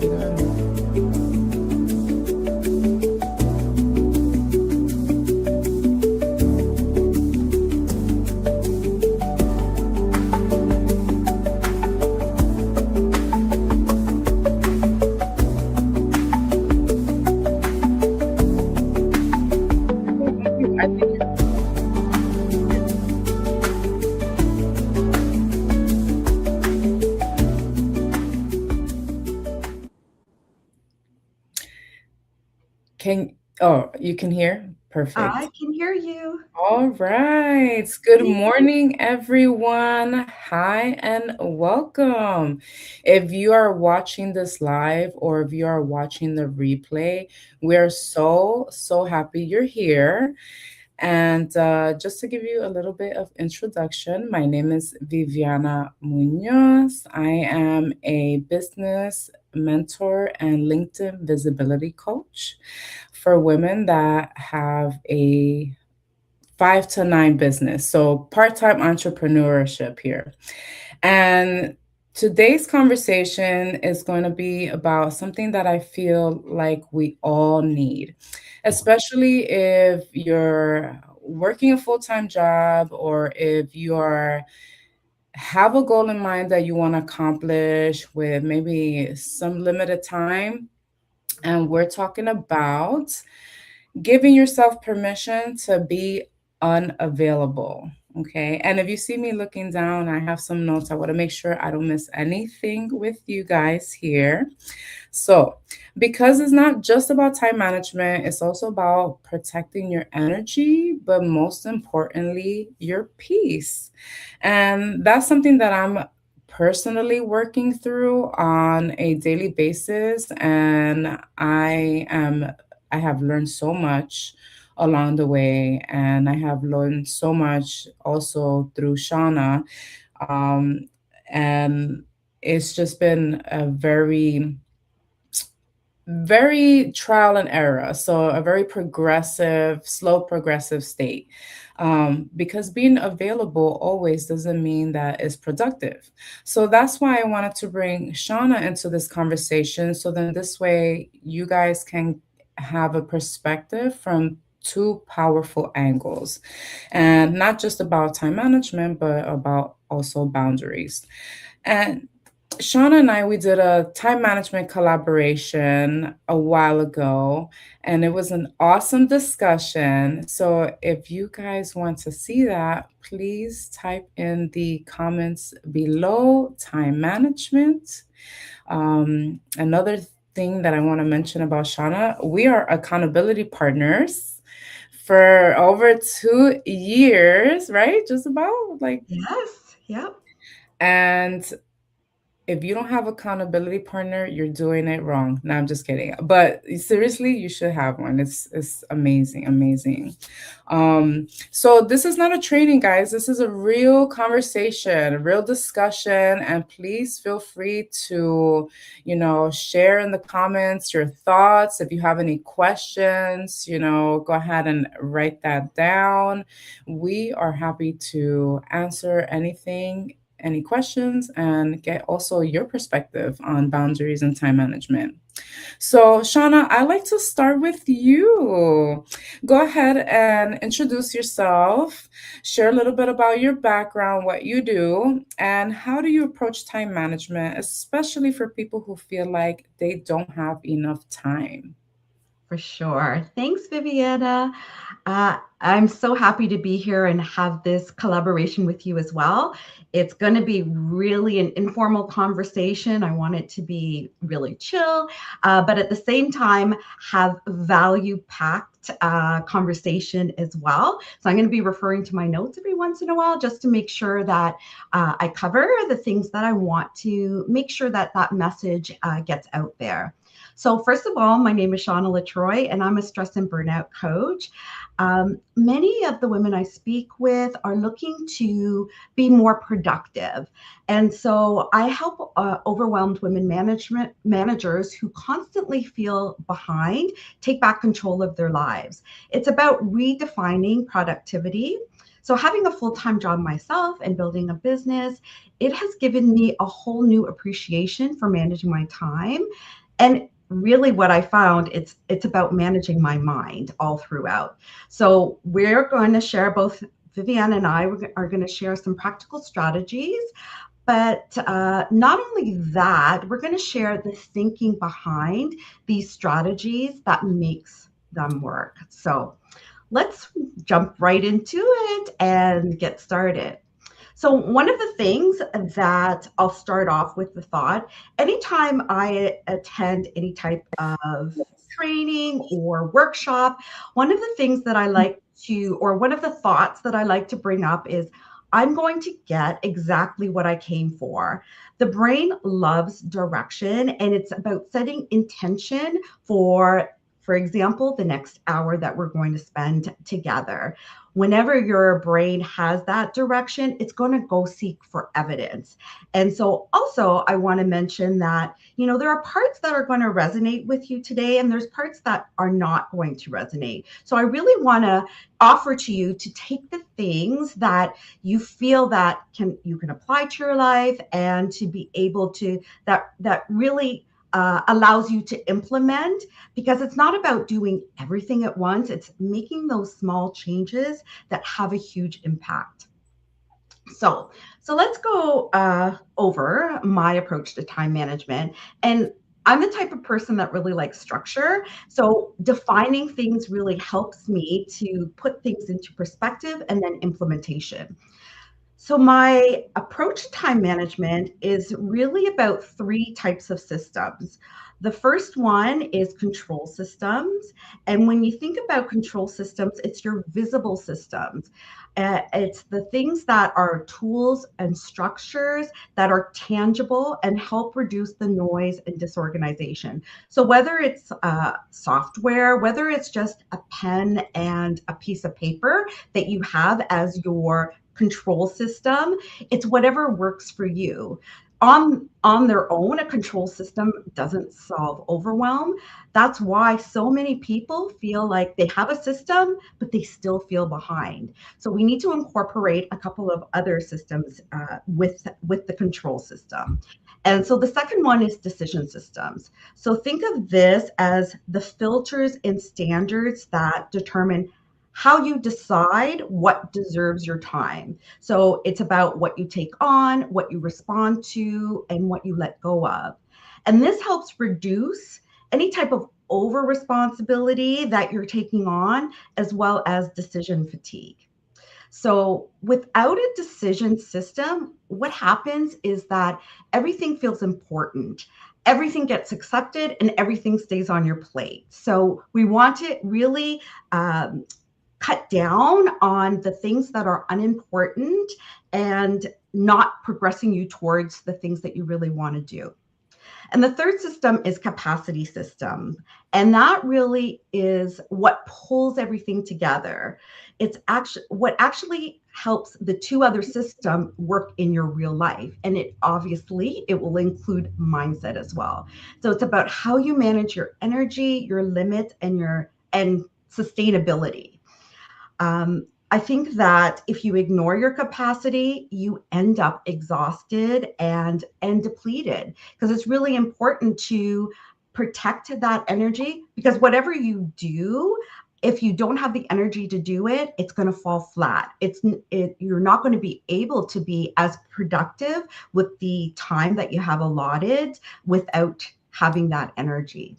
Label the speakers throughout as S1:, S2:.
S1: you doing? I think you can hear?
S2: I
S1: Perfect.
S2: can hear you.
S1: All right. Good morning, everyone. Hi and welcome. If you are watching this live or if you are watching the replay, we are so happy you're here. And just to give you a little bit of introduction, my name is Viviana Munoz. I am a business mentor and LinkedIn visibility coach for women that have a 5 to 9 business. So part time entrepreneurship here. And today's conversation is going to be about something that I feel like we all need, especially if you're working a full time job or if you are have a goal in mind that you want to accomplish with maybe some limited time. And we're talking about giving yourself permission to be unavailable. Okay. And if you see me looking down, I have some notes. I want to make sure I don't miss anything with you guys here. So, because it's not just about time management, it's also about protecting your energy, but most importantly, your peace. And that's something that I'm personally working through on a daily basis. And I have learned so much along the way. And I have learned so much also through Shauna. Um, and it's just been a very trial and error. So a very progressive, slow progressive state. Because being available always doesn't mean that it's productive. So that's why I wanted to bring Shauna into this conversation. So then this way you guys can have a perspective from two powerful angles, and not just about time management, but about also boundaries. And Shauna and I, we did a time management collaboration a while ago, and it was an awesome discussion. So, if you guys want to see that, please type in the comments below time management. Another thing that I want to mention about Shauna, we are accountability partners for over 2 years, right? Just about like,
S2: Yes. Yep.
S1: and if you don't have accountability partner, you're doing it wrong. No, I'm just kidding. But seriously, you should have one. It's amazing, amazing. So this is not a training, guys. This is a real conversation, a real discussion. And please feel free to, share in the comments your thoughts. If you have any questions, go ahead and write that down. We are happy to answer anything, any questions, and get also your perspective on boundaries and time management. So, Shauna, I'd like to start with you. Go ahead and introduce yourself, share a little bit about your background, what you do, and how do you approach time management, especially for people who feel like they don't have enough time.
S2: For sure. Thanks, Viviana. I'm so happy to be here and have this collaboration with you as well. It's going to be really an informal conversation. I want it to be really chill, but at the same time, have value packed conversation as well. So I'm going to be referring to my notes every once in a while just to make sure that I cover the things that I want to make sure that that message gets out there. So, first of all, my name is Shawna Lettroy, and I'm a stress and burnout coach. Many of the women I speak with are looking to be more productive. And so I help overwhelmed women managers who constantly feel behind take back control of their lives. It's about redefining productivity. So, having a full time job myself and building a business, it has given me a whole new appreciation for managing my time And really what I found, it's about managing my mind all throughout. So we're going to share, both Viviane and I are going to share some practical strategies, but not only that, we're going to share the thinking behind these strategies that makes them work. So let's jump right into it and get started. So, one of the things that I'll start off with the thought, anytime I attend any type of training or workshop, one of the things that I like to, or one of the thoughts that I like to bring up is, I'm going to get exactly what I came for. The brain loves direction, and it's about setting intention for example, the next hour that we're going to spend together. Whenever your brain has that direction, it's going to go seek for evidence. And so also I want to mention that, there are parts that are going to resonate with you today, and there's parts that are not going to resonate. So I really want to offer to you to take the things that you feel that you can apply to your life, and to be able to, that really allows you to implement, because it's not about doing everything at once. It's making those small changes that have a huge impact. So, so let's go over my approach to time management. And I'm the type of person that really likes structure. So defining things really helps me to put things into perspective and then implementation. So, my approach to time management is really about three types of systems. The first one is control systems. And when you think about control systems, it's your visible systems. It's the things that are tools and structures that are tangible and help reduce the noise and disorganization. So, whether it's software, whether it's just a pen and a piece of paper that you have as your control system, it's whatever works for you. On their own, a control system doesn't solve overwhelm. That's why so many people feel like they have a system but they still feel behind. So we need to incorporate a couple of other systems with the control system. And so the second one is decision systems. So think of this as the filters and standards that determine how you decide what deserves your time. So it's about what you take on, what you respond to, and what you let go of. And this helps reduce any type of over responsibility that you're taking on, as well as decision fatigue. So without a decision system, what happens is that everything feels important. Everything gets accepted and everything stays on your plate. So we want to really cut down on the things that are unimportant and not progressing you towards the things that you really want to do. And the third system is capacity system. And that really is what pulls everything together. It's actually what actually helps the two other system work in your real life. And it will include mindset as well. So it's about how you manage your energy, your limits, and sustainability. I think that if you ignore your capacity, you end up exhausted and depleted, because it's really important to protect that energy, because whatever you do, if you don't have the energy to do it, it's going to fall flat. You're not going to be able to be as productive with the time that you have allotted without having that energy.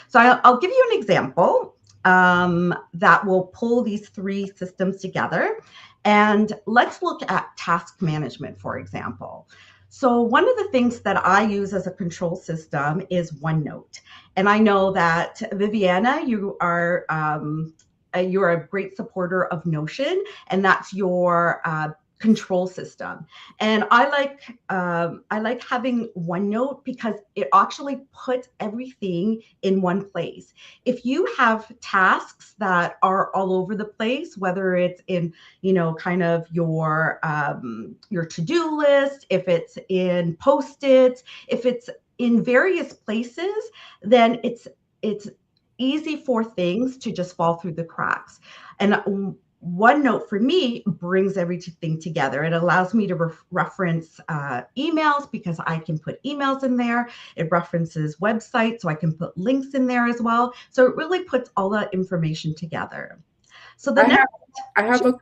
S2: So I'll give you an example that will pull these three systems together. And let's look at task management, for example. So one of the things that I use as a control system is OneNote. And I know that Viviana, you're a great supporter of Notion, and that's your control system. And I like having OneNote because it actually puts everything in one place. If you have tasks that are all over the place, whether it's in, kind of your to-do list, if it's in post-its, if it's in various places, then it's easy for things to just fall through the cracks. And OneNote for me brings everything together. It allows me to reference emails because I can put emails in there. It references websites, so I can put links in there as well. So it really puts all that information together. So the
S1: I
S2: next,
S1: have I have a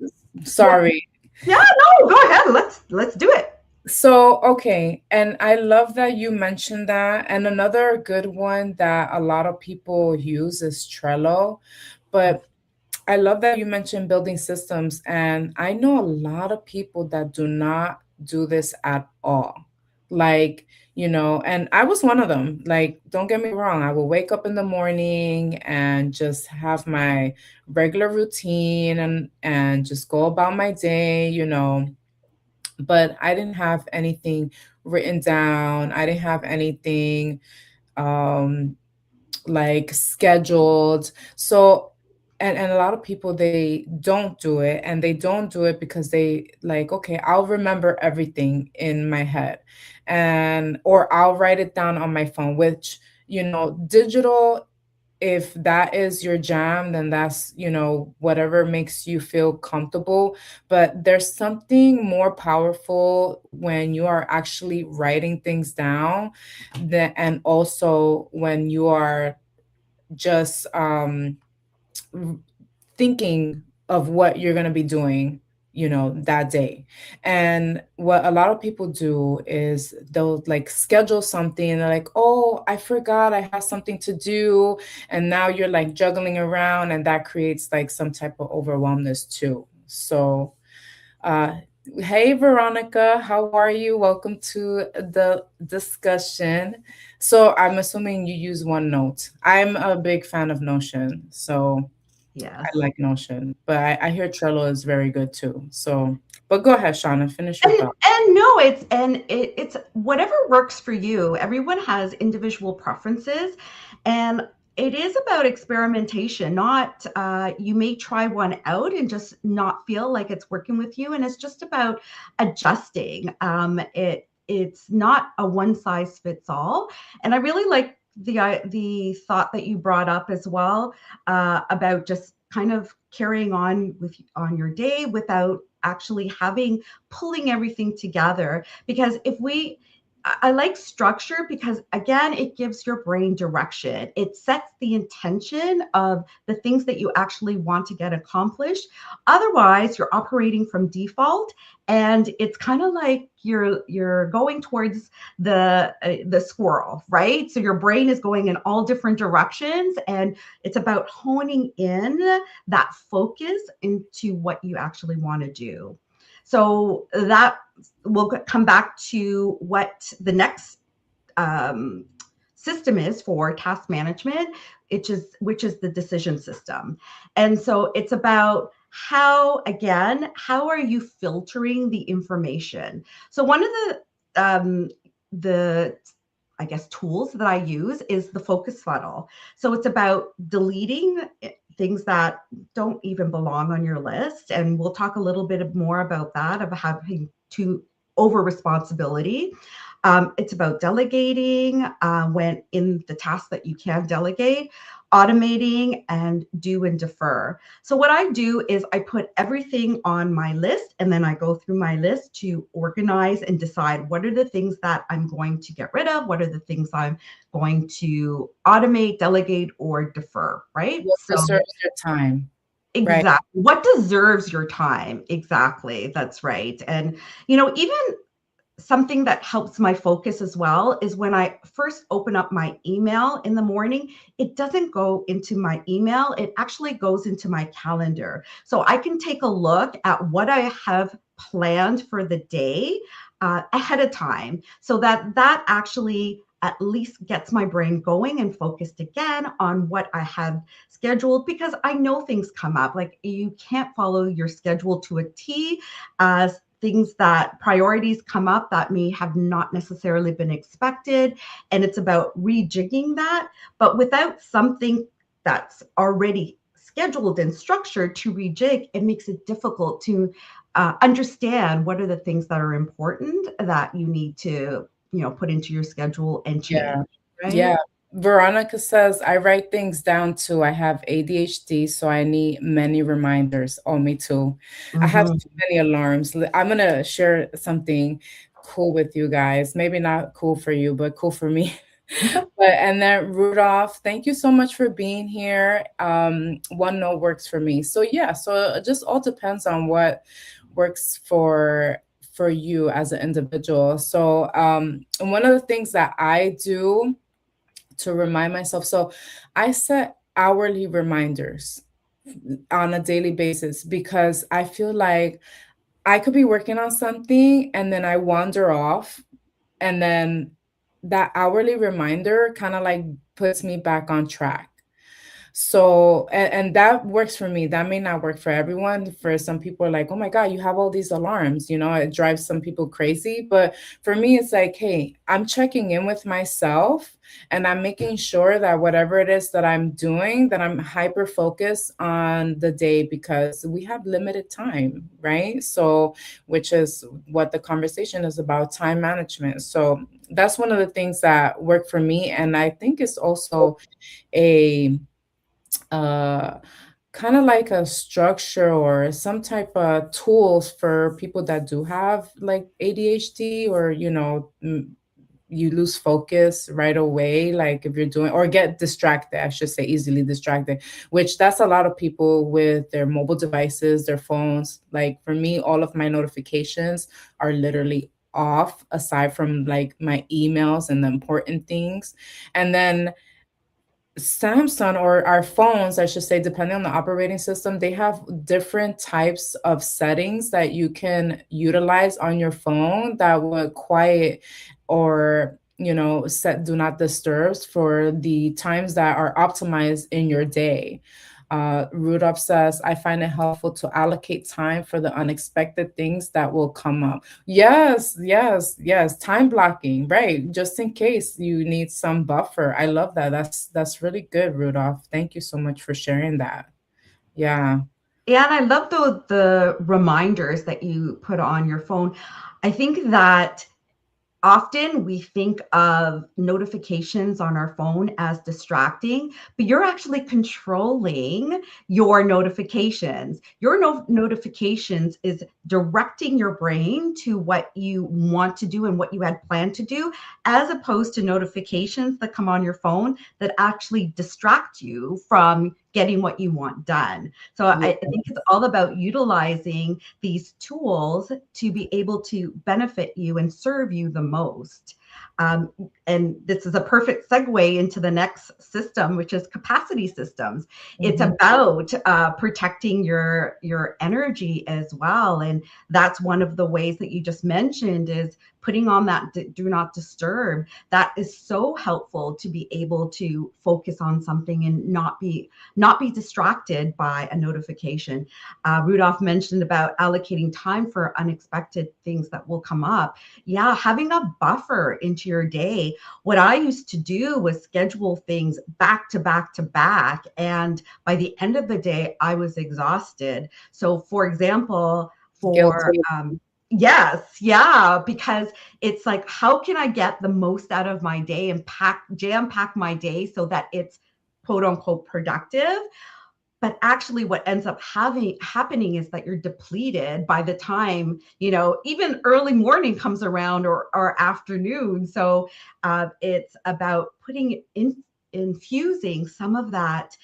S2: yeah,
S1: sorry.
S2: yeah, no, go ahead. Let's do it.
S1: So, okay, and I love that you mentioned that. And another good one that a lot of people use is Trello. But I love that you mentioned building systems. And I know a lot of people that do not do this at all. Like, and I was one of them. Like, don't get me wrong, I will wake up in the morning and just have my regular routine and just go about my day, but I didn't have anything written down. I didn't have anything um like scheduled. So and a lot of people, they don't do it, and they don't do it because they like, okay, I'll remember everything in my head, and or I'll write it down on my phone, which, digital, if that is your jam, then that's, whatever makes you feel comfortable. But there's something more powerful when you are actually writing things down, and also when you are just thinking of what you're going to be doing, that day. And what a lot of people do is they'll like schedule something, and they're like, oh, I forgot I have something to do. And now you're like juggling around, and that creates like some type of overwhelmness too. So, uh, hey, Veronica, how are you? Welcome to the discussion. So, I'm assuming you use OneNote. I'm a big fan of Notion. So, I
S2: Yes.
S1: like Notion, but I hear Trello is very good too. So, but go ahead, Shauna, finish your thought.
S2: And no, it's whatever works for you. Everyone has individual preferences, and it is about experimentation. Not you may try one out and just not feel like it's working with you, and it's just about adjusting. It's not a one size fits all, and I really like the thought that you brought up as well, about just kind of carrying on with on your day without actually having pulling everything together. Because if we I like structure because again it gives your brain direction. It sets the intention of the things that you actually want to get accomplished. Otherwise you're operating from default, and it's kind of like you're going towards the squirrel, right? So your brain is going in all different directions, and it's about honing in that focus into what you actually want to do. So that we'll come back to what the next um, system is for task management, which is the decision system. And so it's about how are you filtering the information? So one of the I guess tools that I use is the focus funnel. So it's about deleting things that don't even belong on your list. And we'll talk a little bit more about that, of having to over responsibility. It's about delegating when in the tasks that you can delegate, automating, and do and defer. So what I do is I put everything on my list, and then I go through my list to organize and decide what are the things that I'm going to get rid of, what are the things I'm going to automate, delegate, or defer, right?
S1: What
S2: So
S1: preserves your time, right?
S2: exactly. What deserves your time? Exactly. That's right. And, even something that helps my focus as well is when I first open up my email in the morning, it doesn't go into my email. It actually goes into my calendar. So I can take a look at what I have planned for the day ahead of time, so that actually at least gets my brain going and focused again on what I have scheduled, because I know things come up. Like, you can't follow your schedule to a T, as things that priorities come up that may have not necessarily been expected. And it's about rejigging that. But without something that's already scheduled and structured to rejig, it makes it difficult to understand what are the things that are important that you need to, put into your schedule and change,
S1: Yeah.
S2: right?
S1: Yeah. Veronica says, I write things down too. I have ADHD, so I need many reminders. Oh, me too. I have
S2: Hmm.
S1: too many alarms. I'm going to share something cool with you guys. Maybe not cool for you, but cool for me. But and then Rudolph, thank you so much for being here. One note works for me. So yeah, so it just all depends on what works for you as an individual. So and one of the things that I do to remind myself, so I set hourly reminders on a daily basis because I feel like I could be working on something and then I wander off, and then that hourly reminder kind of like puts me back on track. So, and that works for me. That may not work for everyone. For some people, are like, oh my God, you have all these alarms, it drives some people crazy. But for me, it's like, hey, I'm checking in with myself and I'm making sure that whatever it is that I'm doing, that I'm hyper focused on the day because we have limited time, right? So, which is what the conversation is about, time management. So, that's one of the things that work for me. And I think it's also a uh, kind of like a structure or some type of tools for people that do have like ADHD, or you lose focus right away, like if you're doing or get distracted, I should say, easily distracted, which that's a lot of people with their mobile devices, their phones. Like for me, all of my notifications are literally off aside from like my emails and the important things. And then Samsung, or our phones, I should say, depending on the operating system, they have different types of settings that you can utilize on your phone that would quiet or set do not disturbs for the times that are optimized in your day. Rudolph says, I find it helpful to allocate time for the unexpected things that will come up. Yes, yes, yes. Time blocking, right? Just in case you need some buffer. I love that. That's really good, Rudolph. Thank you so much for sharing that. Yeah.
S2: Yeah, and I love the reminders that you put on your phone. I think that often we think of notifications on our phone as distracting, but you're actually controlling your notifications. Your notifications is directing your brain to what you want to do and what you had planned to do, as opposed to notifications that come on your phone that actually distract you from getting what you want done. So
S1: Yeah.
S2: I think it's all about utilizing these tools to be able to benefit you and serve you the most. Um, and this is a perfect segue into the next system, which is capacity systems. It's
S1: Mhm.
S2: about protecting your energy as well, and that's one of the ways that you just mentioned is putting on that do not disturb. That is so helpful to be able to focus on something and not be distracted by a notification. Rudolph mentioned about allocating time for unexpected things that will come up. Yeah, having a buffer into your day. What I used to do was schedule things back to back to back. And by the end of the day, I was exhausted. So, for example, for
S1: Guilty.
S2: yes, yeah, because it's like, how can I get the most out of my day and jam pack my day so that it's quote unquote productive? But actually what ends up happening is that you're depleted by the time even early morning comes around, or afternoon. So it's about infusing some of that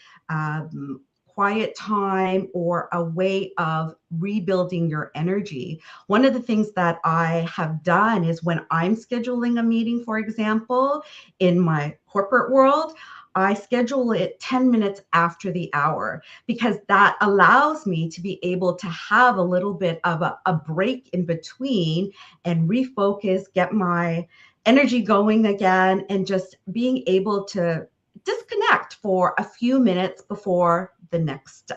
S2: quiet time, or a way of rebuilding your energy. One of the things that I have done is, when I'm scheduling a meeting, for example, in my corporate world, I schedule it 10 minutes after the hour, because that allows me to be able to have a little bit of a break in between and refocus, get my energy going again, and just being able to disconnect for a few minutes before the next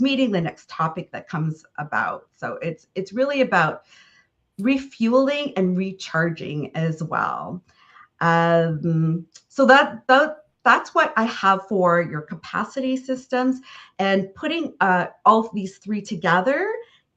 S2: meeting, the next topic that comes about. So it's really about refueling and recharging as well. So that's what I have for your capacity systems, and putting all of these three together.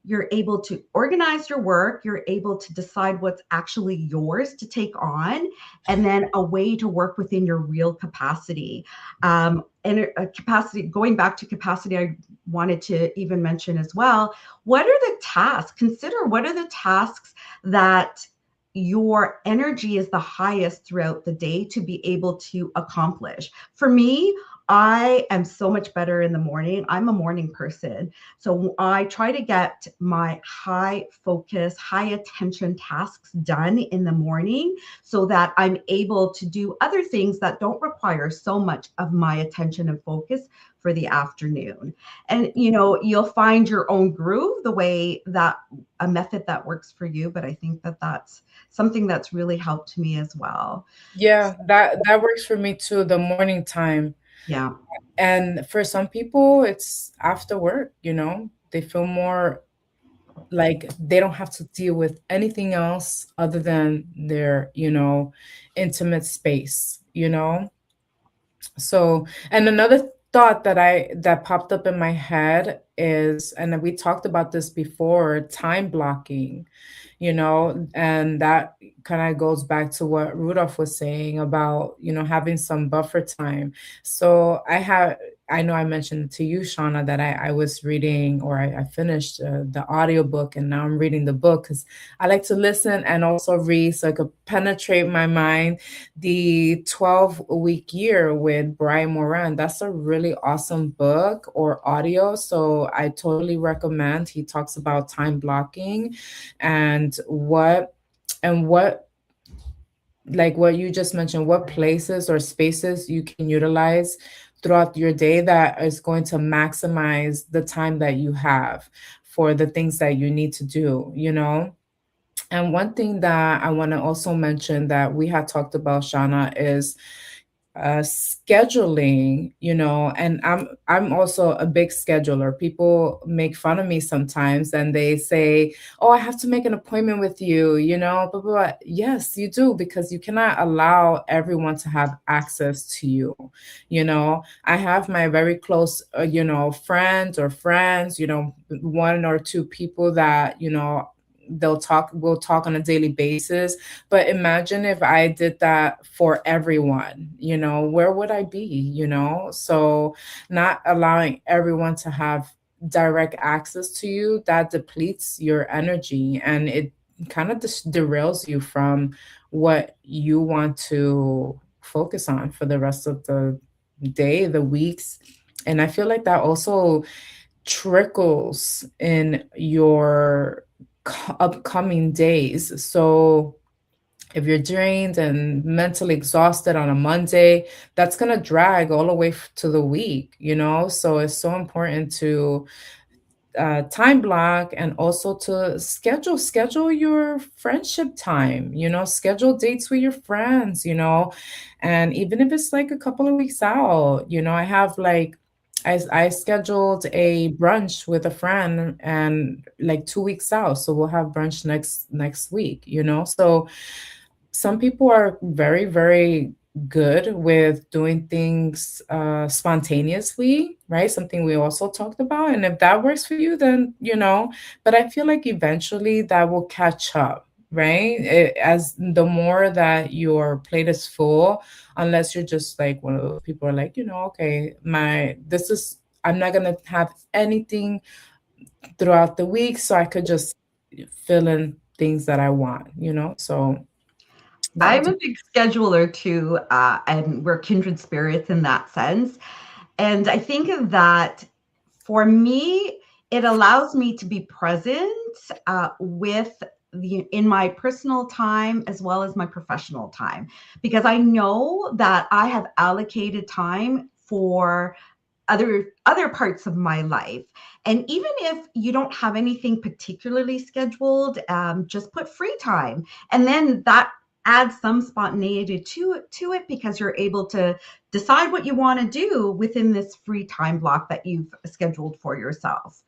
S2: you're able to organize your work, you're able to decide what's actually yours to take on, and then a way to work within your real capacity. And a capacity, going back to capacity, I wanted to even mention as well, what are the tasks? Consider what are the tasks that your energy is the highest throughout the day to be able to accomplish. For me, I am so much better in the morning. I'm a morning person. So I try to get my high focus, high attention tasks done in the morning so that I'm able to do other things that don't require so much of my attention and focus for the afternoon. And you'll find your own groove, the way that a method that works for you, but I think that that's something that's really helped me as well.
S1: Yeah, that works for me too, the morning time.
S2: Yeah.
S1: And for some people, it's after work, they feel more like they don't have to deal with anything else other than their, intimate space, So, and another thought that popped up in my head is, and we talked about this before, time blocking, and that kind of goes back to what Rudolph was saying about, having some buffer time. So I know I mentioned to you, Shauna, that I was reading, or I finished the audiobook, and now I'm reading the book because I like to listen and also read so I could penetrate my mind. The 12-week year with Brian Moran. That's a really awesome book or audio. So I totally recommend. He talks about time blocking and what like what you just mentioned, what places or spaces you can utilize throughout your day that is going to maximize the time that you have for the things that you need to do. And one thing that I want to also mention that we had talked about, Shauna, is scheduling, and I'm also a big scheduler. People make fun of me sometimes and they say, "Oh, I have to make an appointment with you," blah, blah, blah. Yes, you do, because you cannot allow everyone to have access to you. I have my very close, friends, one or two people that, we'll talk on a daily basis. But imagine if I did that for everyone, where would I be, So not allowing everyone to have direct access to you, that depletes your energy, and it kind of just derails you from what you want to focus on for the rest of the day, the weeks. And I feel like that also trickles in your upcoming days. So if you're drained and mentally exhausted on a Monday, that's going to drag all the way to the week, So it's so important to time block, and also to schedule your friendship time, schedule dates with your friends, and even if it's like a couple of weeks out, I have like I scheduled a brunch with a friend, and like 2 weeks out, so we'll have brunch next week, So some people are very, very good with doing things spontaneously, right? Something we also talked about. And if that works for you, then, but I feel like eventually that will catch up, right? As the more that your plate is full, unless you're just like one of those people are like, okay, I'm not going to have anything throughout the week, so I could just fill in things that I want, So that'll
S2: I'm
S1: do.
S2: a big scheduler too, and we're kindred spirits in that sense. And I think that for me, it allows me to be present with in my personal time as well as my professional time, because I know that I have allocated time for other parts of my life. And even if you don't have anything particularly scheduled, just put free time, and then that adds some spontaneity to it, because you're able to decide what you want to do within this free time block that you've scheduled for yourself.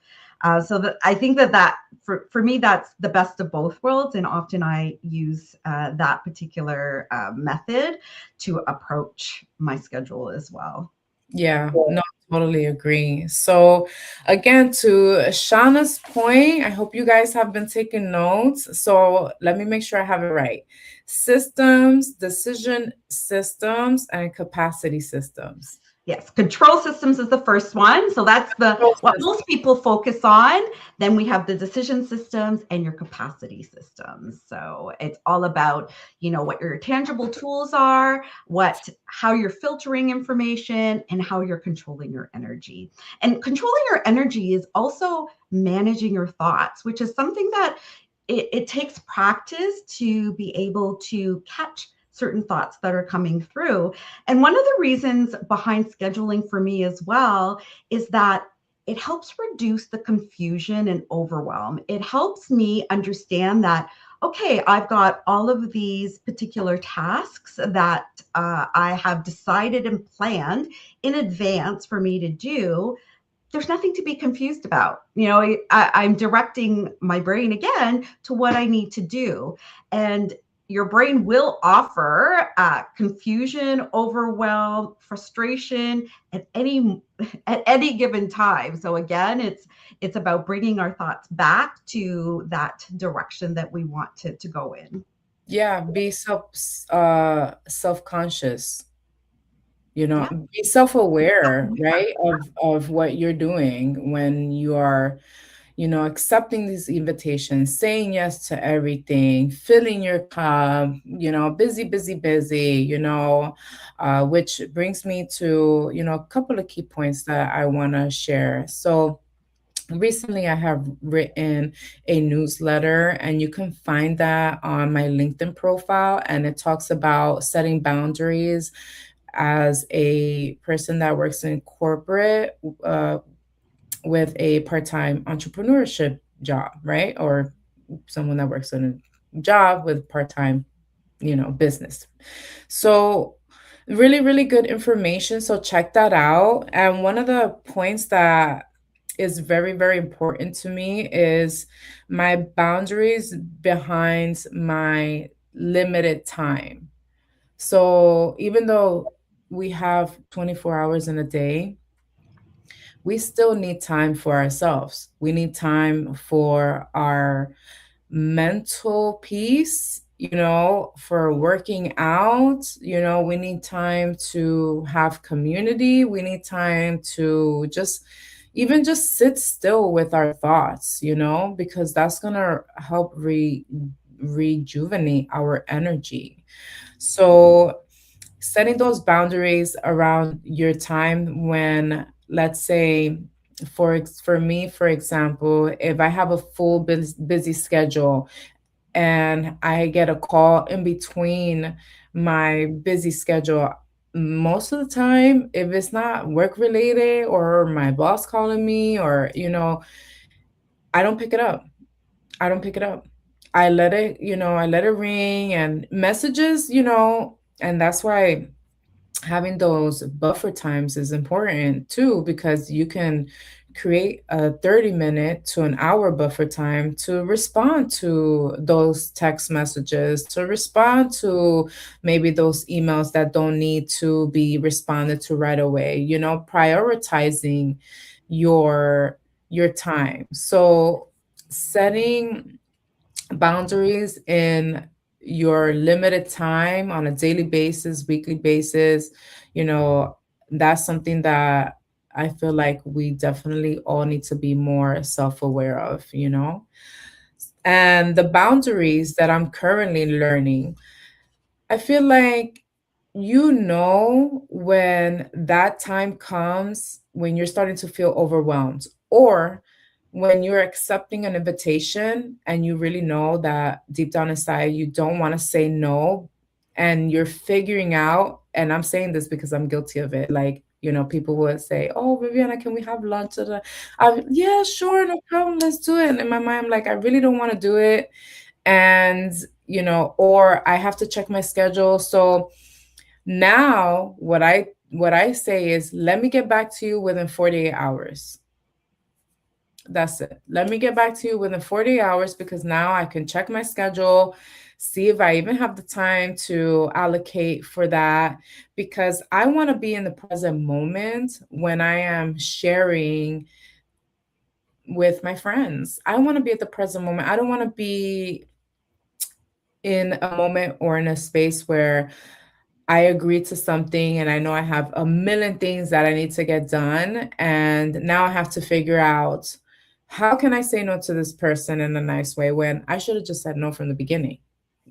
S2: So that I think that for me, that's the best of both worlds, and often I use that particular method to approach my schedule as well.
S1: Yeah, no, totally agree. So, again, to Shauna's point, I hope you guys have been taking notes. So, let me make sure I have it right. Systems, decision systems, and capacity systems.
S2: Yes, control systems is the first one. So that's the
S1: Control
S2: what
S1: systems.
S2: most people focus on. Then we have the decision systems and your capacity systems. So it's all about, what your tangible tools are, what how you're filtering information and how you're controlling your energy. And controlling your energy is also managing your thoughts, which is something that it takes practice to be able to catch certain thoughts that are coming through. And one of the reasons behind scheduling for me as well is that it helps reduce the confusion and overwhelm. It helps me understand that, okay, I've got all of these particular tasks that I have decided and planned in advance for me to do. There's nothing to be confused about. I'm directing my brain again to what I need to do. And your brain will offer confusion, overwhelm, frustration at any given time. So again, it's about bringing our thoughts back to that direction that we want to go in.
S1: Yeah, be self-conscious,
S2: Yeah.
S1: be self-aware, right, of what you're doing when you are, accepting these invitations, saying yes to everything, filling your cup, busy, busy, busy, which brings me to, a couple of key points that I want to share. So, recently I have written a newsletter, and you can find that on my LinkedIn profile, and it talks about setting boundaries as a person that works in corporate, with a part-time entrepreneurship job, right? Or someone that works in a job with part-time, business. So, really, really good information. So check that out. And one of the points that is very, very important to me is my boundaries behind my limited time. So even though we have 24 hours in a day, we still need time for ourselves. We need time for our mental peace, for working out, we need time to have community. We need time to just even just sit still with our thoughts, because that's going to help rejuvenate our energy. So setting those boundaries around your time when, let's say, for me, for example, if I have a full busy schedule and I get a call in between my busy schedule, most of the time, if it's not work related or my boss calling me, or I don't pick it up. I don't pick it up. I let it ring, and messages, and that's why having those buffer times is important too, because you can create a 30-minute to an hour buffer time to respond to those text messages, to respond to maybe those emails that don't need to be responded to right away, prioritizing your time. So setting boundaries in your limited time on a daily basis, weekly basis, you know, that's something that I feel like we definitely all need to be more self aware of, And the boundaries that I'm currently learning, I feel like when that time comes when you're starting to feel overwhelmed, or when you're accepting an invitation and you really know that deep down inside you don't want to say no, and you're figuring out, and I'm saying this because I'm guilty of it, like, people would say, "Oh, Viviana, can we have lunch?" Yeah, sure, no problem, let's do it. And in my mind, I'm like, I really don't want to do it, and or I have to check my schedule. So now what I say is, let me get back to you within 48 hours. That's it. Let me get back to you within 48 hours, because now I can check my schedule, see if I even have the time to allocate for that, because I want to be in the present moment when I am sharing with my friends. I want to be at the present moment. I don't want to be in a moment or in a space where I agree to something and I know I have a million things that I need to get done. And now I have to figure out, how can I say no to this person in a nice way when I should have just said no from the beginning?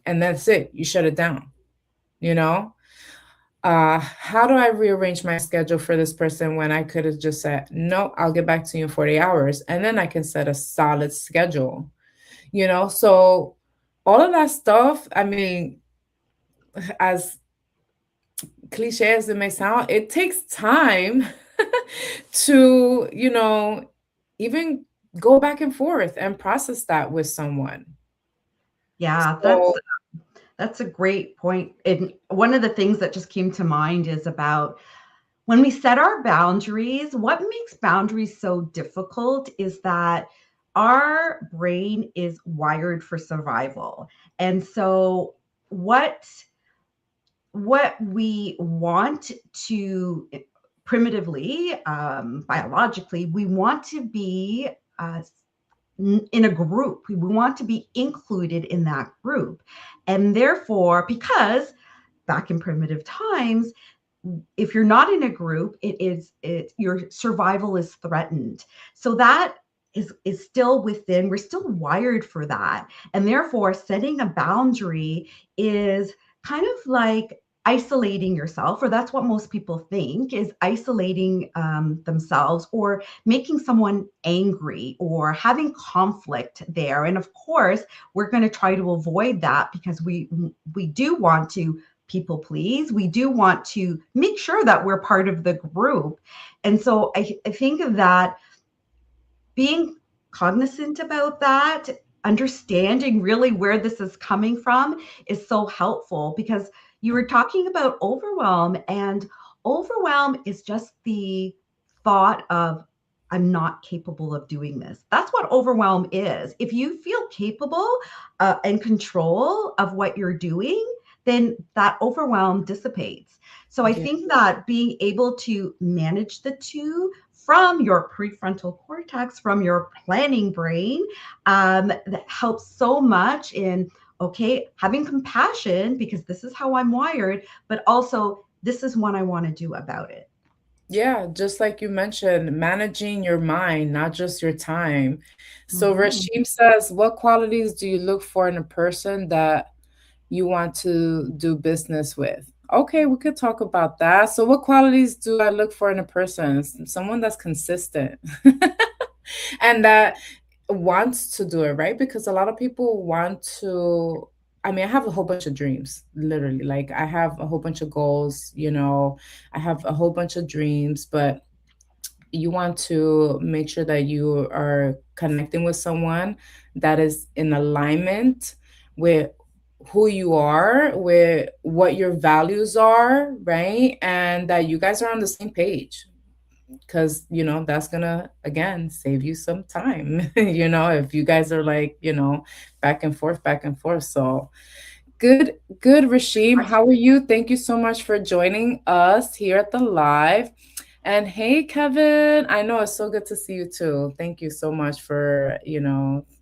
S1: And that's it. You shut it down, you know? How do I rearrange my schedule for this person when I could have just said, no, I'll get back to you in 40 hours. And then I can set a solid schedule, you know? So all of that stuff, I mean, as cliche as it may sound, it takes time to, even go back and forth and process that with someone.
S2: Yeah,
S1: So,
S2: that's a great point. And one of the things that just came to mind is about when we set our boundaries, what makes boundaries so difficult is that our brain is wired for survival. And so what what we want to primitively, biologically, we want to be uh, in a group. We want to be included in that group. And therefore, because back in primitive times, if you're not in a group, your survival is threatened. So that is still within, we're still wired for that. And therefore, setting a boundary is kind of like isolating yourself, or that's what most people think is isolating themselves, or making someone angry or having conflict there. And of course, we're going to try to avoid that because we do want to people please. We do want to make sure that we're part of the group. And so I think that being cognizant about that, understanding really where this is coming from is so helpful, because you were talking about overwhelm, and overwhelm is just the thought of, I'm not capable of doing this. That's what overwhelm is. If you feel capable and control of what you're doing, then that overwhelm dissipates. So I
S1: yeah.
S2: think that being able to manage the two from your prefrontal cortex, from your planning brain, that helps so much in, okay, having compassion because this is how I'm wired, but also this is what I want to do about it.
S1: Yeah, just like you mentioned, managing your mind, not just your time. So
S2: Mhm.
S1: Rashim says, what qualities do you look for in a person that you want to do business with? Okay, we could talk about that. So what qualities do I look for in a person? Someone that's consistent and that wants to do it, right? Because a lot of people want to, I mean, I have a whole bunch of dreams, literally. Like I have a whole bunch of goals, I have a whole bunch of dreams, but you want to make sure that you are connecting with someone that is in alignment with who you are, with what your values are, right? And that you guys are on the same page, because that's gonna again save you some time. If you guys are like, back and forth. So good, good, Rashim. How are you? Thank you so much for joining us here at the live. And hey, Kevin, I know it's so good to see you too. Thank you so much for,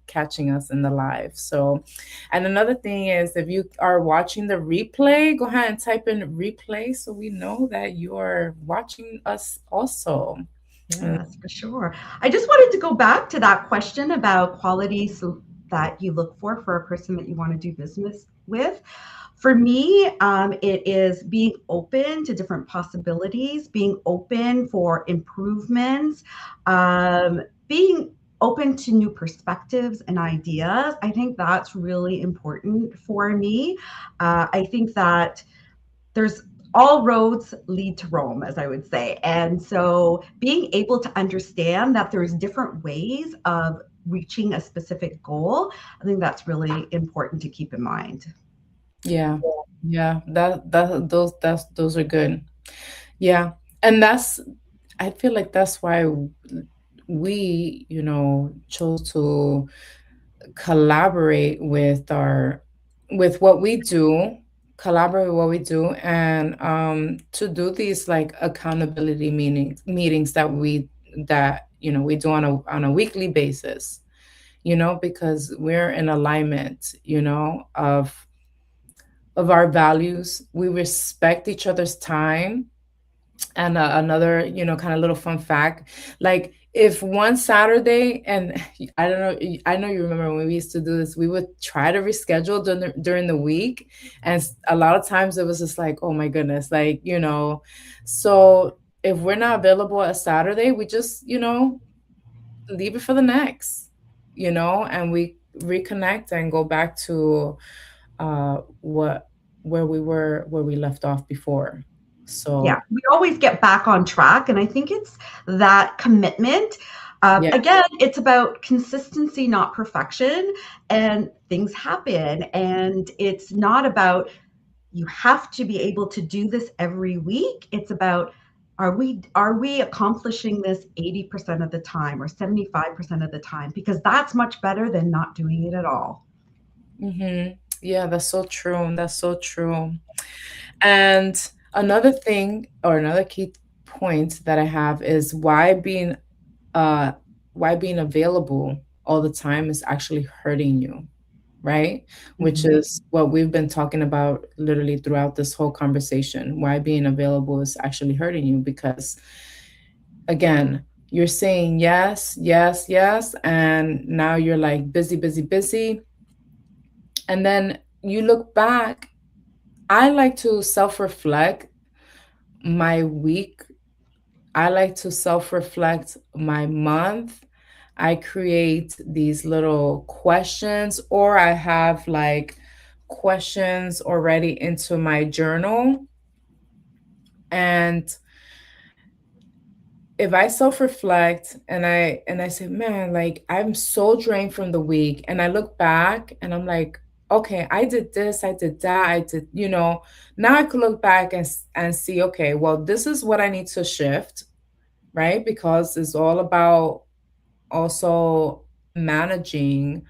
S1: catching us in the live. So, and another thing is, if you are watching the replay, go ahead and type in replay so we know that you are watching us also. Mm.
S2: Yes, for sure. I just wanted to go back to that question about qualities that you look for a person that you want to do business with. For me, it is being open to different possibilities, being open for improvements, being open to new perspectives and ideas. I think that's really important for me. I think that there's all roads lead to Rome, as I would say. And so being able to understand that there's different ways of reaching a specific goal, I think that's really important to keep in mind.
S1: Yeah. Yeah. Those are good. Yeah. And I feel like that's why we, chose to collaborate with our with what we do, collaborate with what we do, and to do these like accountability meetings that we do on a weekly basis, because we're in alignment, of our values. We respect each other's time. And another, kind of little fun fact, like if one Saturday, and I don't know, I know you remember when we used to do this, we would try to reschedule during the week. And a lot of times it was just like, oh my goodness, like, so if we're not available a Saturday, we just, leave it for the next, and we reconnect and go back to what where we left off before.
S2: Yeah,
S1: So
S2: we always get back on track. And I think it's that commitment.
S1: yeah.
S2: Again, it's about consistency, not perfection. And things happen. And it's not about you have to be able to do this every week. It's about are we accomplishing this 80% of the time or 75% of the time? Because that's much better than not doing it at all.
S1: Mm-hmm. Yeah, that's so true. That's so true. And another thing, or another key point that I have, is uh why being available all the time is actually hurting you, right? Which
S2: Mhm.
S1: is what we've been talking about literally throughout this whole conversation. Why being available is actually hurting you because, again, you're saying yes, yes, yes, and now you're like busy, busy, busy. And then you look back. I like to self reflect my week. I like to self reflect my month. I create these little questions, or I have like questions already into my journal. And if I self reflect and I say, man, like I'm so drained from the week, and I look back and I'm like, okay, I did this, I did that, I did, now I could look back and see, okay, well, this is what I need to shift, right? Because it's all about also managing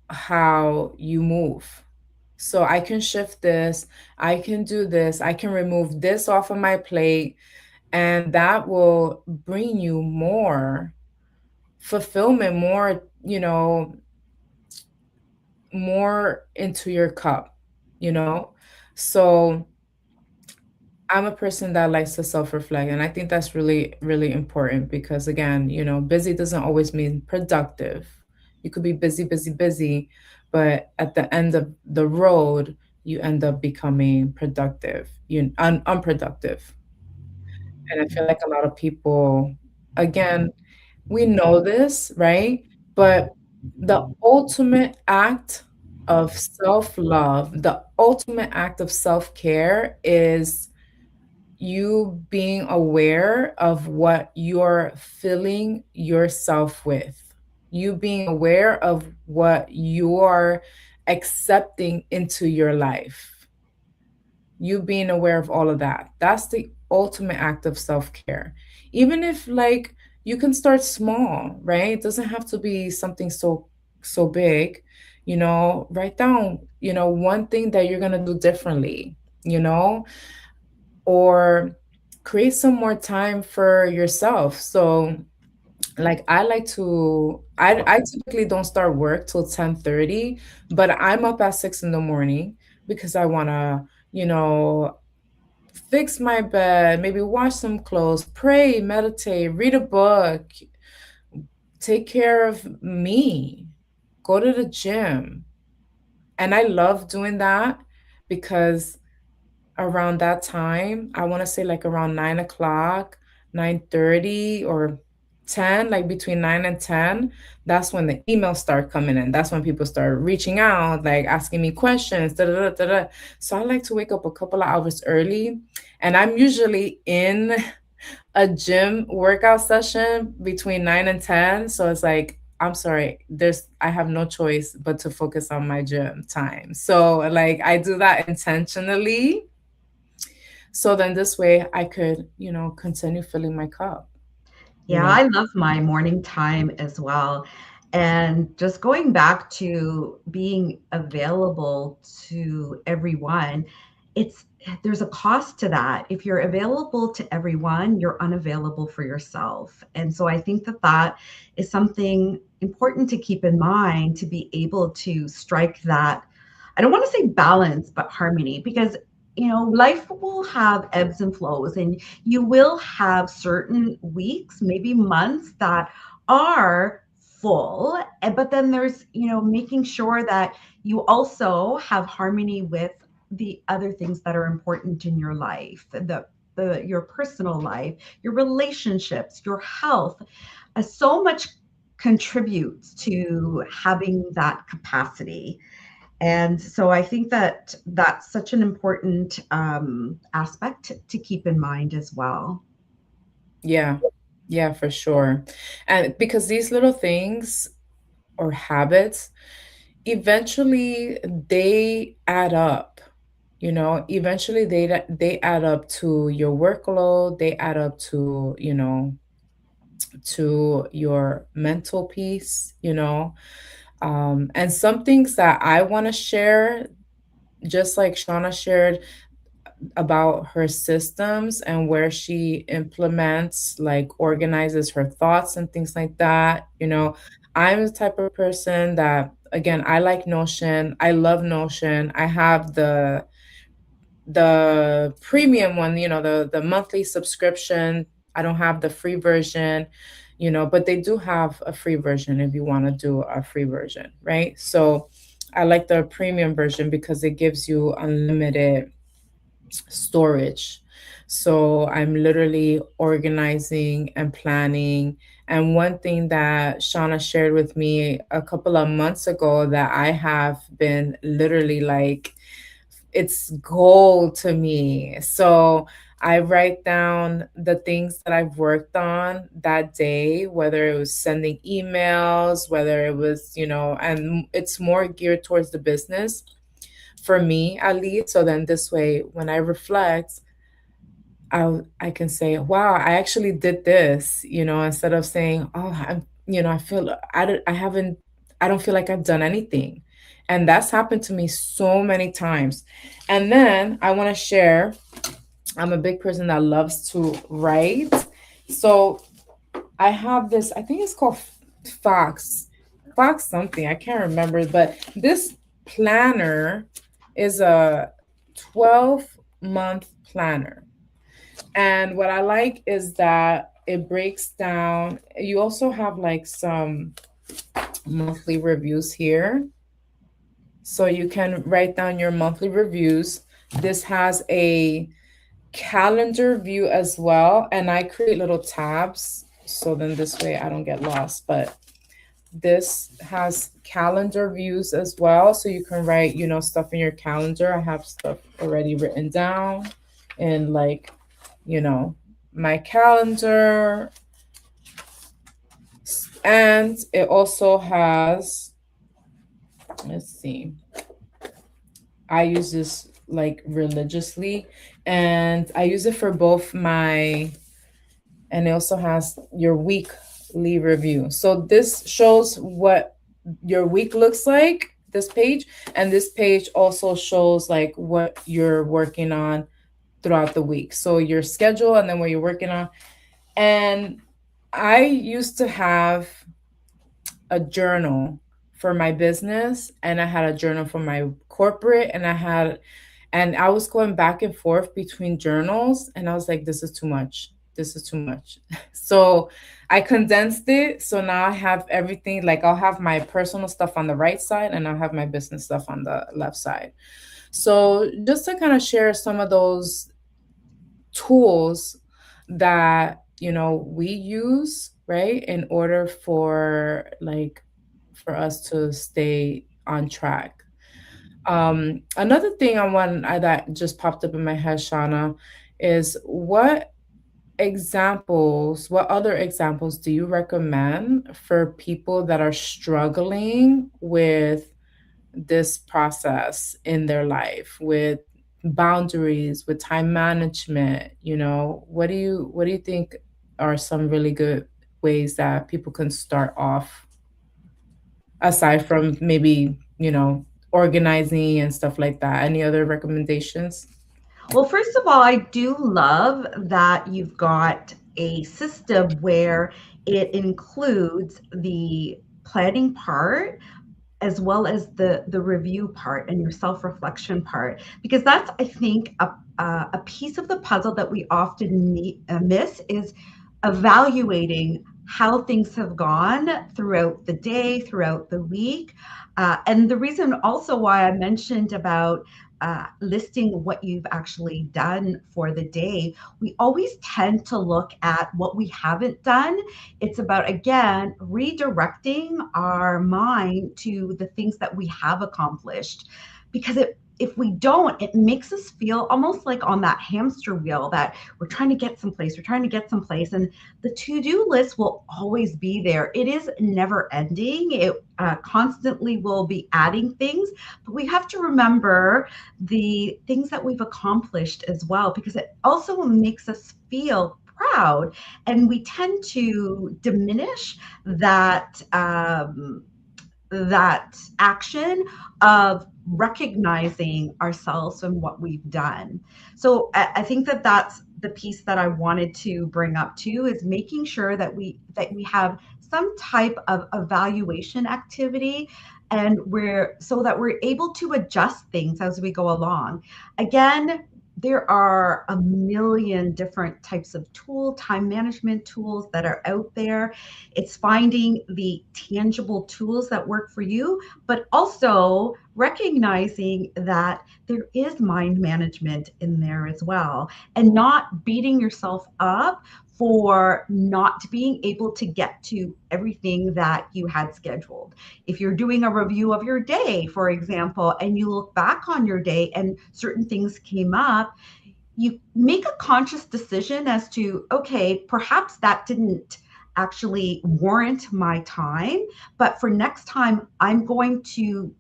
S1: how you move. So I can shift this, I can do this, I can remove this off of my plate, and that will bring you more fulfillment, more into your cup, you know? So I'm a person that likes to self-reflect, and I think that's really, really important because, again, busy doesn't always mean productive. You could be busy, busy, busy, but at the end of the road, you end up becoming productive, unproductive. And I feel like a lot of people, again, we know this, right? But the ultimate act of self-love, the ultimate act of self-care is you being aware of what you're filling yourself with. You being aware of what you're accepting into your life. You being aware of all of that. That's the ultimate act of self-care. Even if, like, you can start small, right? It doesn't have to be something so big. Write down, one thing that you're going to do differently, you know, or create some more time for yourself. So, like, I typically don't start work till 10:30, but I'm up at 6 in the morning because I want to, you know, fix my bed, maybe wash some clothes, pray, meditate, read a book, take care of me, go to the gym. And I love doing that because around that time, I want to say like around 9 o'clock, 9:30 or 10, like between 9 and 10, that's when the emails start coming in. That's when people start reaching out, like asking me questions. Da, da, da, da, da. So I like to wake up a couple of hours early. And I'm usually in a gym workout session between 9 and 10. So it's like, I'm sorry, I have no choice but to focus on my gym time. So like I do that intentionally, so then this way I could, continue filling my cup, you
S2: Yeah,
S1: know?
S2: I love my morning time as well. And just going back to being available to everyone, it's there's a cost to that. If you're available to everyone, you're unavailable for yourself. And so I think that that is something important to keep in mind, to be able to strike that, I don't want to say balance, but harmony, because life will have ebbs and flows, and you will have certain weeks, maybe months, that are full. But then there's, making sure that you also have harmony with the other things that are important in your life, your personal life, your relationships, your health. So much contributes to having that capacity. And so I think that that's such an important aspect to keep in mind as well.
S1: Yeah. Yeah, for sure. And because these little things or habits, eventually they add up. Eventually they add up to your workload, they add up to your mental peace. And some things that I want to share, just like Shauna shared about her systems and where she implements, like organizes her thoughts and things like that. I'm the type of person that, again, I like Notion. I love Notion. I have the premium one, the monthly subscription. I don't have the free version, but they do have a free version if you want to do a free version, right? So I like the premium version because it gives you unlimited storage. So I'm literally organizing and planning. And one thing that Shauna shared with me a couple of months ago that I have been literally like, it's gold to me. So I write down the things that I've worked on that day, whether it was sending emails, whether it was, and it's more geared towards the business for me at least. So then this way, when I reflect, I can say, wow, I actually did this, instead of saying, oh, I feel I haven't, I don't feel like I've done anything. And that's happened to me so many times. And then I want to share, I'm a big person that loves to write. So I have this, I think it's called Fox, Fox something, I can't remember, but this planner is a 12-month planner. And what I like is that it breaks down. You also have like some monthly reviews here. So you can write down your monthly reviews. This has a calendar view as well. And I create little tabs. So then this way I don't get lost. But this has calendar views as well. So you can write, stuff in your calendar. I have stuff already written down in like, you know, my calendar. And it also has, let's see, I use this like religiously, and I use it for both my, and it also has your weekly review. So this shows what your week looks like, this page, and this page also shows like what you're working on throughout the week. So your schedule and then what you're working on. And I used to have a journal for my business, and I had a journal for my corporate, and I was going back and forth between journals, and I was like, this is too much. This is too much. So I condensed it. So now I have everything, like I'll have my personal stuff on the right side and I'll have my business stuff on the left side. So just to kind of share some of those tools that we use, right, in order for like for us to stay on track. Another thing that just popped up in my head, Shauna, is what other examples do you recommend for people that are struggling with this process in their life, with boundaries, with time management? What do you think are some really good ways that people can start off? aside from maybe, organizing and stuff like that? Any other recommendations?
S2: Well, first of all, I do love that you've got a system where it includes the planning part as well as the review part and your self-reflection part, because that's, I think, a piece of the puzzle that we often miss is evaluating how things have gone throughout the day, throughout the week. And the reason also why I mentioned about listing what you've actually done for the day, we always tend to look at what we haven't done. It's about, again, redirecting our mind to the things that we have accomplished. Because if we don't, it makes us feel almost like on that hamster wheel that we're trying to get someplace, we're trying to get someplace. And the to-do list will always be there. It is never ending. It constantly will be adding things, but we have to remember the things that we've accomplished as well, because it also makes us feel proud, and we tend to diminish that that action of recognizing ourselves and what we've done. So I think that that's the piece that I wanted to bring up too, is making sure that we have some type of evaluation activity, and we're so that we're able to adjust things as we go along. Again, there are a million different types of time management tools that are out there. It's finding the tangible tools that work for you, but also recognizing that there is mind management in there as well, and not beating yourself up for not being able to get to everything that you had scheduled. If you're doing a review of your day, for example, and you look back on your day and certain things came up, you make a conscious decision as to, okay, perhaps that didn't actually warrant my time, but for next time, I'm going to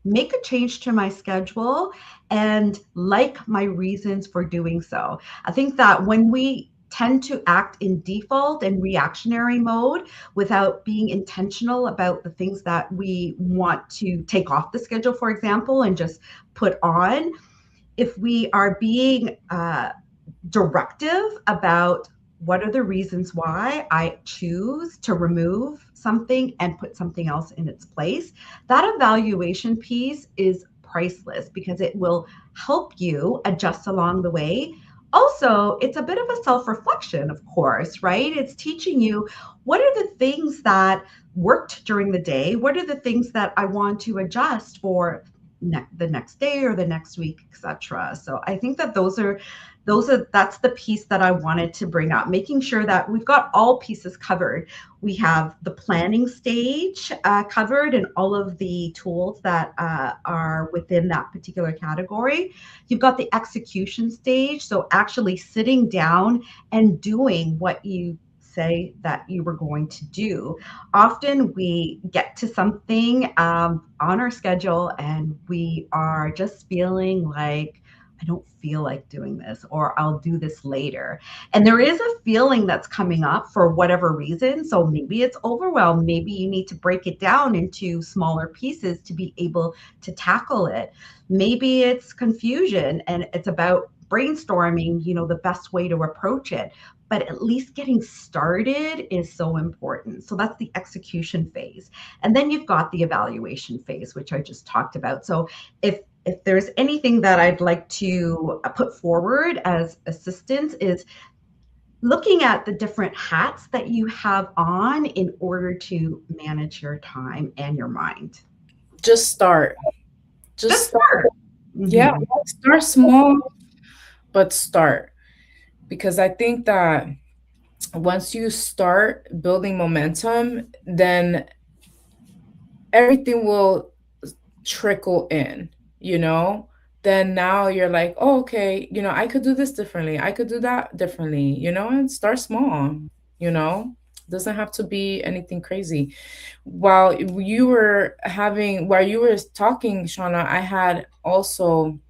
S2: make a change to my schedule and like my reasons for doing so. I think that when we tend to act in default and reactionary mode without being intentional about the things that we want to take off the schedule, for example, and just put on, if we are being directive about what are the reasons why I choose to remove something and put something else in its place, that evaluation piece is priceless because it will help you adjust along the way. Also, it's a bit of a self reflection, of course, right? It's teaching you what are the things that worked during the day? What are the things that I want to adjust for the next day or the next week, etc. So I think that that's the piece that I wanted to bring up, making sure that we've got all pieces covered. We have the planning stage covered and all of the tools that are within that particular category. You've got the execution stage, so actually sitting down and doing what you say that you were going to do. Often we get to something on our schedule and we are just feeling like, I don't feel like doing this, or I'll do this later. And there is a feeling that's coming up for whatever reason. So maybe it's overwhelm. Maybe you need to break it down into smaller pieces to be able to tackle it. Maybe it's confusion and it's about brainstorming, the best way to approach it. But at least getting started is so important. So that's the execution phase. And then you've got the evaluation phase, which I just talked about. So if there's anything that I'd like to put forward as assistance is looking at the different hats that you have on in order to manage your time and your mind.
S1: Just start. Just
S2: Just
S1: start.
S2: start.
S1: Yeah,
S2: Mm-hmm.
S1: start small, but start. Because I think that once you start building momentum, then everything will trickle in, you know? Then now you're like, oh, okay, I could do this differently. I could do that differently, and start small, you know? Doesn't have to be anything crazy. While you were talking, Shauna, I had also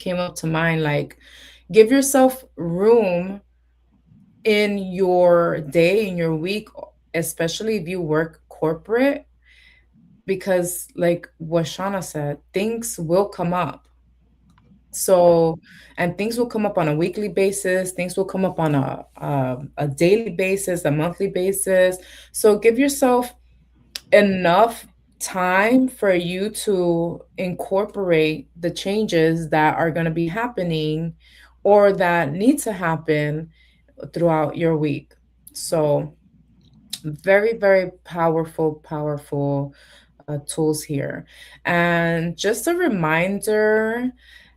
S1: came up to mind like give yourself room in your day, in your week, especially if you work corporate. because like what Shauna said, things will come up. So, and things will come up on a weekly basis, things will come up on a daily basis, a monthly basis. So give yourself enough time for you to incorporate the changes that are going to be happening or that need to happen throughout your week. So, very, very powerful, powerful tools here. And just a reminder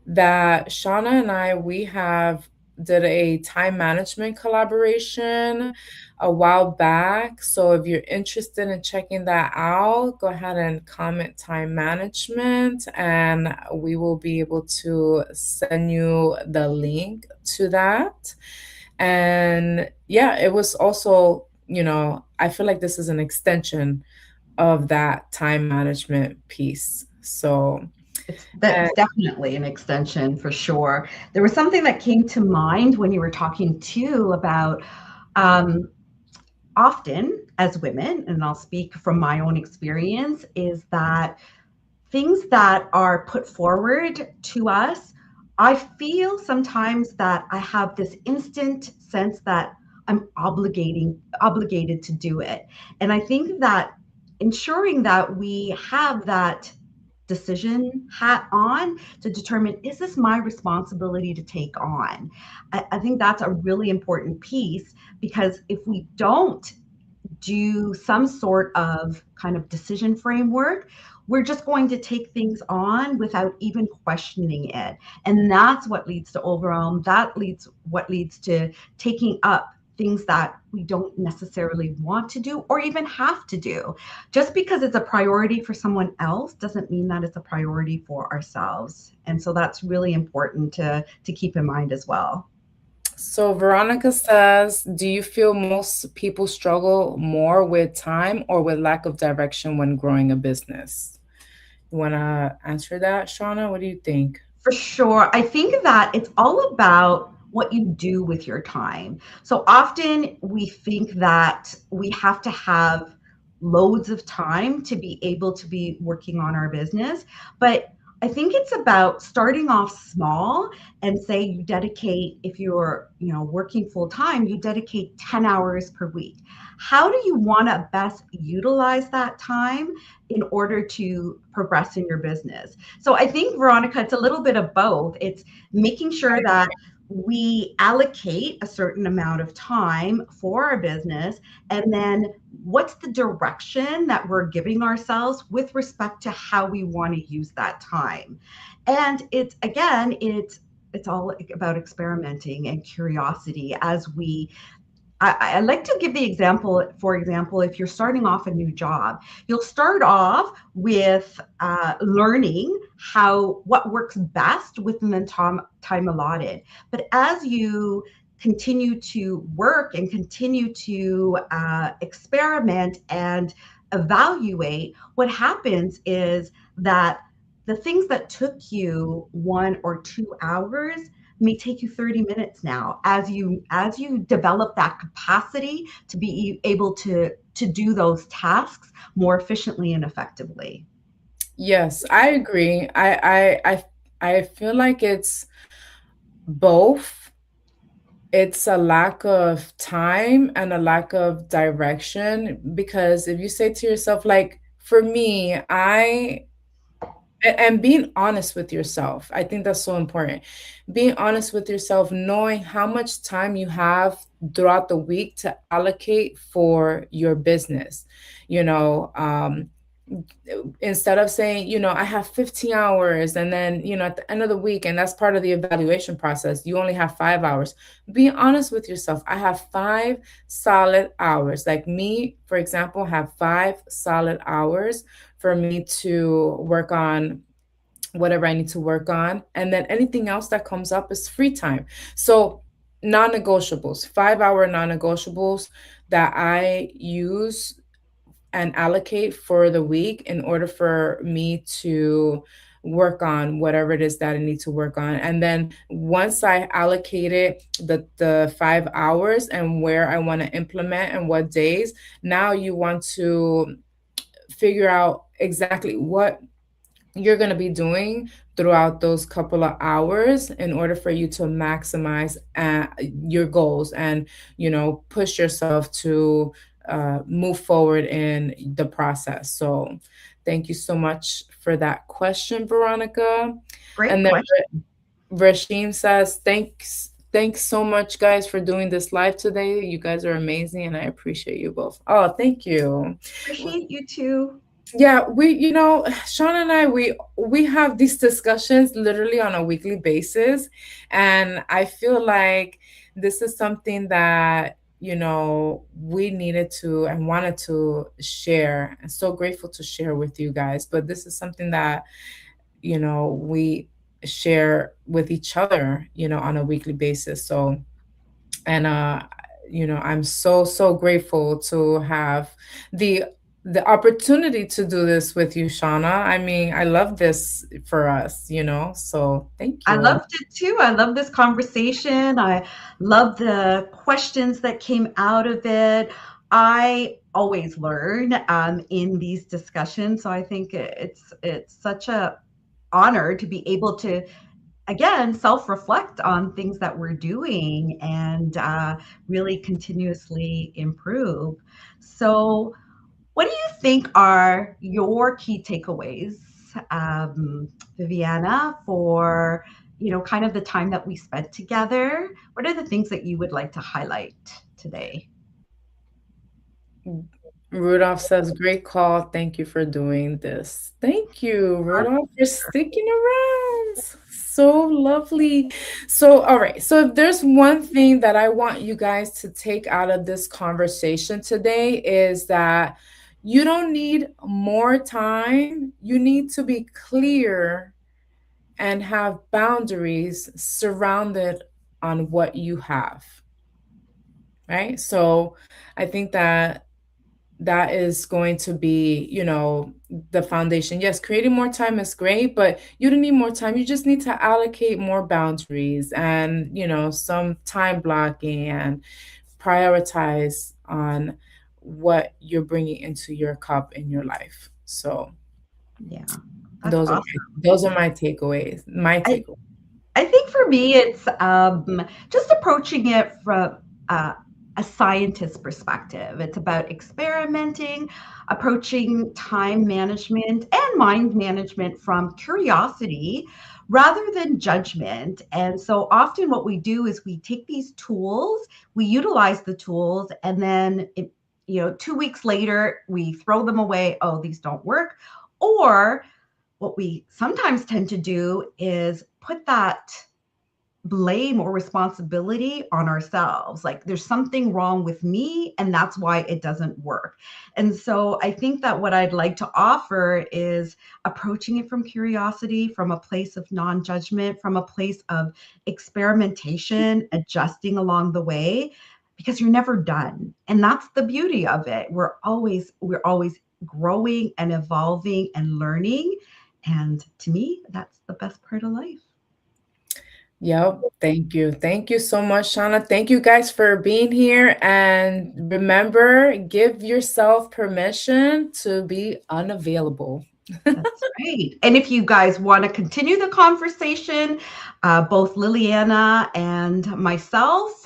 S1: that Shauna and I, we have did a time management collaboration a while back. So if you're interested in checking that out, go ahead and comment time management and we will be able to send you the link to that. And yeah, it was also, I feel like this is an extension of that time management piece. So,
S2: That's definitely an extension for sure. There was something that came to mind when you were talking too about um, often as women, and I'll speak from my own experience, is that things that are put forward to us, I feel sometimes that I have this instant sense that I'm obligated to do it. And I think that ensuring that we have that decision hat on to determine, is this my responsibility to take on? I think that's a really important piece, because if we don't do some sort of kind of decision framework, we're just going to take things on without even questioning it. And that's what leads to overwhelm. That leads what leads to taking up things that we don't necessarily want to do or even have to do. Just because it's a priority for someone else doesn't mean that it's a priority for ourselves. And so that's really important to keep in mind as well.
S1: so Veronica says, do you feel most people struggle more with time or with lack of direction when growing a business? You want to answer that, Shauna? What do you think?
S2: For sure. I think that it's all about what you do with your time. So often we think that we have to have loads of time to be able to be working on our business. But I think it's about starting off small and say you dedicate, if you're, working full time, you dedicate 10 hours per week. How do you want to best utilize that time in order to progress in your business? So I think, Veronica, it's a little bit of both. It's making sure that we allocate a certain amount of time for our business, and then what's the direction that we're giving ourselves with respect to how we want to use that time. And it's all about experimenting and curiosity as we I like to give the example, for example, if you're starting off a new job, you'll start off with learning what works best within the time allotted. But as you continue to work and continue to experiment and evaluate, what happens is that the things that took you 1 or 2 hours may take you 30 minutes now, as you develop that capacity to be able to do those tasks more efficiently and effectively.
S1: Yes, I agree. I feel like it's both. It's a lack of time and a lack of direction because if you say to yourself, like for me, and being honest with yourself, I think that's so important. Being honest with yourself, knowing how much time you have throughout the week to allocate for your business. You know, instead of saying, I have 15 hours and then, at the end of the week, and that's part of the evaluation process, you only have 5 hours. Be honest with yourself. I have 5 solid hours. Like me, for example, have 5 solid hours for me to work on whatever I need to work on. And then anything else that comes up is free time. So, non negotiables, 5 hour non negotiables that I use and allocate for the week in order for me to work on whatever it is that I need to work on. And then once I allocate it, the 5 hours and where I want to implement and what days, now you want to figure out exactly what you're going to be doing throughout those couple of hours in order for you to maximize your goals and push yourself to move forward in the process. So thank you so much for that question, Veronica.
S2: Great
S1: And then
S2: question.
S1: Rashim says, thanks so much, guys, for doing this live today. You guys are amazing and I appreciate you both. Oh, thank you.
S2: Appreciate you too.
S1: Yeah, Sean and I, we have these discussions literally on a weekly basis, and I feel like this is something that we needed to and wanted to share. I'm so grateful to share with you guys, but this is something that we share with each other, on a weekly basis. So, and I'm so grateful to have the the opportunity to do this with you, Shauna. I mean, I love this for us, so thank
S2: I
S1: you.
S2: loved it too. I love this conversation. I love the questions that came out of it. I always learn in these discussions, so I think it's such a honor to be able to again self-reflect on things that we're doing and really continuously improve. So what do you think are your key takeaways, Viviana, for kind of the time that we spent together? What are the things that you would like to highlight today?
S1: Rudolph says, great call. Thank you for doing this. Thank you, Rudolph, for sticking around. So lovely. So, all right. So, if there's one thing that I want you guys to take out of this conversation today, is that you don't need more time. You need to be clear and have boundaries surrounded on what you have. Right. So, I think that is going to be, the foundation. Yes, creating more time is great, but you don't need more time. You just need to allocate more boundaries and, some time blocking and prioritize on what you're bringing into your cup in your life. So
S2: Yeah, that's
S1: those are
S2: awesome.
S1: my takeaways. My
S2: I
S1: takeaway.
S2: I think for me, it's just approaching it from uh, a scientist perspective. It's about experimenting, approaching time management and mind management from curiosity rather than judgment. And so often, what we do is we take these tools, we utilize the tools, and then 2 weeks later, we throw them away. Oh, these don't work. Or what we sometimes tend to do is put that blame or responsibility on ourselves. Like there's something wrong with me, and that's why it doesn't work. And so I think that what I'd like to offer is approaching it from curiosity, from a place of non judgment, from a place of experimentation, adjusting along the way, because you're never done. And that's the beauty of it. We're always growing and evolving and learning. And to me, that's the best part of life.
S1: Yep. Thank you. Thank you so much, Shauna. Thank you guys for being here. And remember, give yourself permission to be unavailable.
S2: That's right. And if you guys want to continue the conversation, both Liliana and myself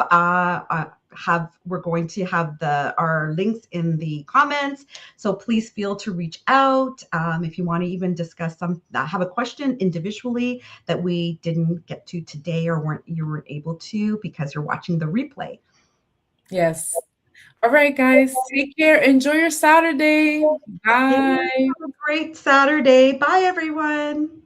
S2: we're going to have our links in the comments. So please feel to reach out if you want to even discuss have a question individually that we didn't get to today or you weren't able to because you're watching the replay.
S1: Yes. All right, guys. Take care. Enjoy your Saturday.
S2: Yeah,
S1: Bye.
S2: have a great Saturday. Bye, everyone.